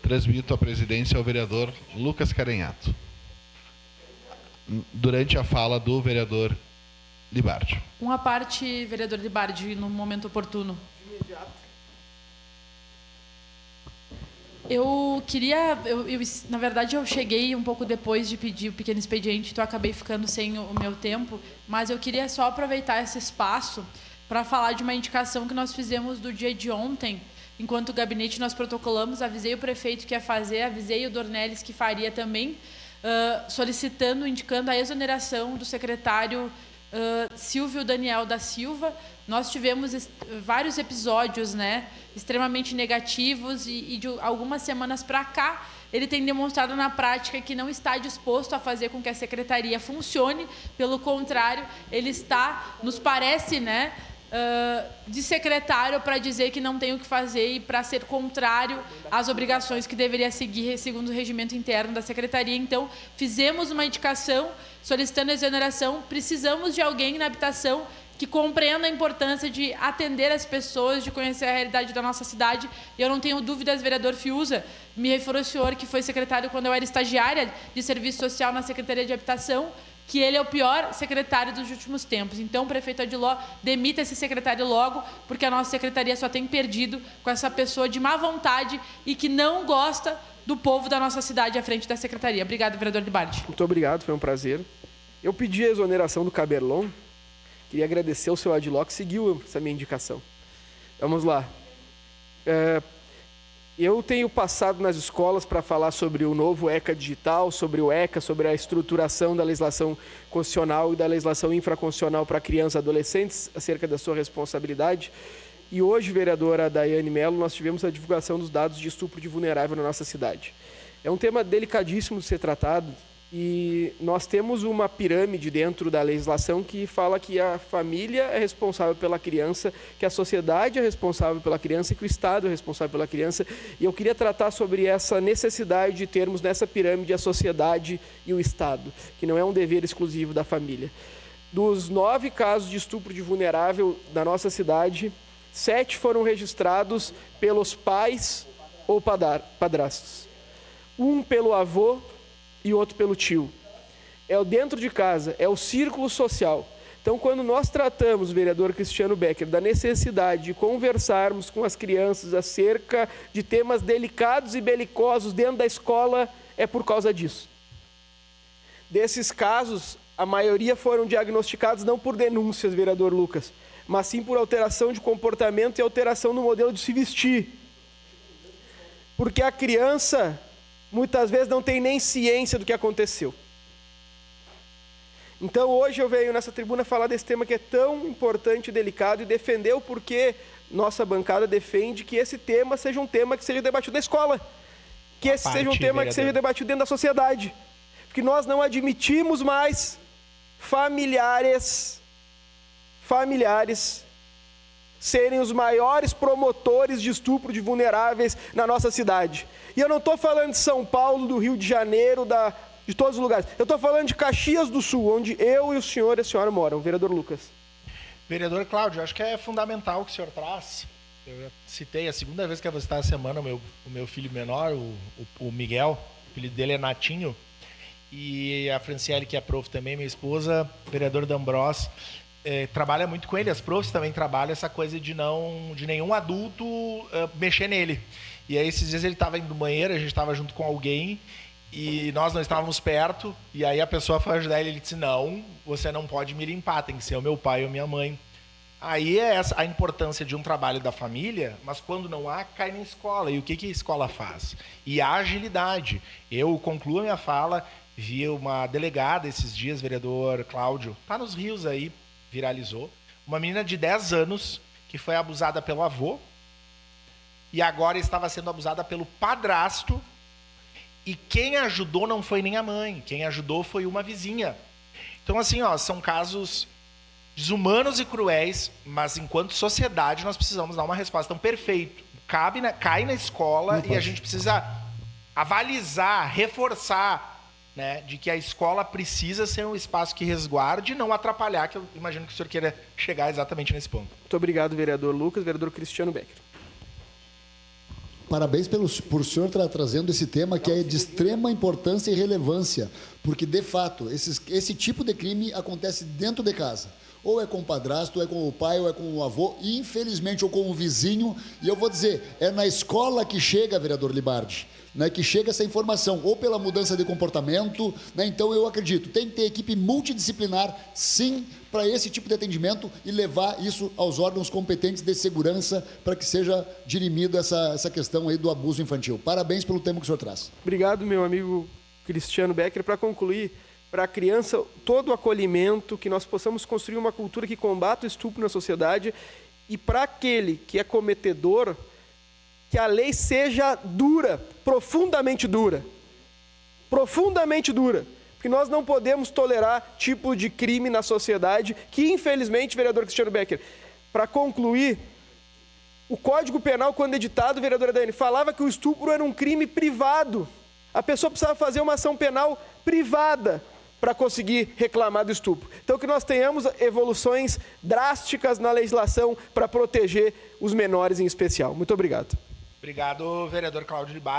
Transmito a presidência ao vereador Lucas Carenhato. Durante a fala do vereador Libardi. Uma parte, vereador Libardi, no momento oportuno. De imediato. Na verdade, eu cheguei um pouco depois de pedir o pequeno expediente, então eu acabei ficando sem o meu tempo, mas eu queria só aproveitar esse espaço para falar de uma indicação que nós fizemos do dia de ontem. Enquanto o gabinete nós protocolamos, avisei o prefeito que ia fazer, avisei o Dornelles que faria também, solicitando, indicando a exoneração do secretário Silvio Daniel da Silva. Nós tivemos vários episódios, né, extremamente negativos e de algumas semanas para cá ele tem demonstrado na prática que não está disposto a fazer com que a secretaria funcione. Pelo contrário, ele está, nos parece, né, de secretário para dizer que não tem o que fazer e para ser contrário às obrigações que deveria seguir segundo o regimento interno da secretaria. Então, fizemos uma indicação solicitando a exoneração. Precisamos de alguém na habitação que compreenda a importância de atender as pessoas, de conhecer a realidade da nossa cidade. E eu não tenho dúvidas, vereador Fiuza, me referiu o senhor que foi secretário quando eu era estagiária de serviço social na Secretaria de Habitação, que ele é o pior secretário dos últimos tempos. Então, prefeito Adiló, demita esse secretário logo, porque a nossa secretaria só tem perdido com essa pessoa de má vontade e que não gosta do povo da nossa cidade à frente da secretaria. Obrigado, vereador Libardi. Muito obrigado, foi um prazer. Eu pedi a exoneração do Caberlon. Queria agradecer ao seu Adiló que seguiu essa minha indicação. Vamos lá. Eu tenho passado nas escolas para falar sobre o novo ECA digital, sobre o ECA, sobre a estruturação da legislação constitucional e da legislação infraconstitucional para crianças e adolescentes, acerca da sua responsabilidade. E hoje, vereadora Daiane Mello, nós tivemos a divulgação dos dados de estupro de vulnerável na nossa cidade. É um tema delicadíssimo de ser tratado e nós temos uma pirâmide dentro da legislação que fala que a família é responsável pela criança, que a sociedade é responsável pela criança e que o Estado é responsável pela criança. E eu queria tratar sobre essa necessidade de termos nessa pirâmide a sociedade e o Estado, que não é um dever exclusivo da família. Dos 9 casos de estupro de vulnerável na nossa cidade, 7 foram registrados pelos pais ou padrastos. 1 pelo avô e outro pelo tio. É o dentro de casa, é o círculo social. Então, quando nós tratamos, vereador Cristiano Becker, da necessidade de conversarmos com as crianças acerca de temas delicados e belicosos dentro da escola, é por causa disso. Desses casos, a maioria foram diagnosticados não por denúncias, vereador Lucas, mas sim por alteração de comportamento e alteração no modelo de se vestir. Porque a criança muitas vezes não tem nem ciência do que aconteceu. Então hoje eu venho nessa tribuna falar desse tema que é tão importante e delicado e defender o porquê nossa bancada defende que esse tema seja um tema que seja debatido na escola. Que esse seja um tema que seja debatido dentro da sociedade. Porque nós não admitimos mais familiares serem os maiores promotores de estupro de vulneráveis na nossa cidade. E eu não estou falando de São Paulo, do Rio de Janeiro, de todos os lugares. Eu estou falando de Caxias do Sul, onde eu e o senhor e a senhora moram. Vereador Lucas. Vereador Cláudio, acho que é fundamental o que o senhor traz. Eu citei a segunda vez que eu vou citar a semana o meu filho menor, o Miguel, o apelido dele é Natinho, e a Franciele, que é prof também, minha esposa, vereador D'Ambros, trabalha muito com ele. As profs também trabalham essa coisa de nenhum adulto mexer nele. E aí esses dias ele estava indo no banheiro, a gente estava junto com alguém e nós não estávamos perto, e aí a pessoa foi ajudar ele disse: não, você não pode me limpar, tem que ser o meu pai ou minha mãe. Aí é essa a importância de um trabalho da família, mas quando não há, cai na escola. E o que a escola faz? E a agilidade. Eu concluo a minha fala, vi uma delegada esses dias, vereador Cláudio, tá nos rios aí, viralizou, uma menina de 10 anos que foi abusada pelo avô e agora estava sendo abusada pelo padrasto, e quem ajudou não foi nem a mãe, quem ajudou foi uma vizinha. Então assim, são casos desumanos e cruéis, mas enquanto sociedade nós precisamos dar uma resposta. Então, perfeito, cai na escola e a gente precisa avalizar, reforçar, né, de que a escola precisa ser um espaço que resguarde e não atrapalhar, que eu imagino que o senhor queira chegar exatamente nesse ponto. Muito obrigado, vereador Lucas. Vereador Cristiano Becker. parabéns por o senhor estar trazendo esse tema que é de extrema importância e relevância, porque, de fato, esse tipo de crime acontece dentro de casa. Ou é com o padrasto, ou é com o pai, ou é com o avô, e, infelizmente, ou com o vizinho. E eu vou dizer, é na escola que chega, vereador Libardi, né, que chega essa informação, ou pela mudança de comportamento, né? Então eu acredito, tem que ter equipe multidisciplinar, sim, para esse tipo de atendimento e levar isso aos órgãos competentes de segurança para que seja dirimida essa questão aí do abuso infantil. Parabéns pelo tema que o senhor traz. Obrigado, meu amigo Cristiano Becker. Para concluir, para a criança, todo o acolhimento, que nós possamos construir uma cultura que combata o estupro na sociedade, e para aquele que é cometedor, que a lei seja dura, profundamente dura, porque nós não podemos tolerar tipo de crime na sociedade que, infelizmente, vereador Cristiano Becker, para concluir, o Código Penal, quando editado, vereadora Daiane, falava que o estupro era um crime privado. A pessoa precisava fazer uma ação penal privada para conseguir reclamar do estupro. Então, que nós tenhamos evoluções drásticas na legislação para proteger os menores em especial. Muito obrigado. Obrigado, vereador Cláudio Libardi.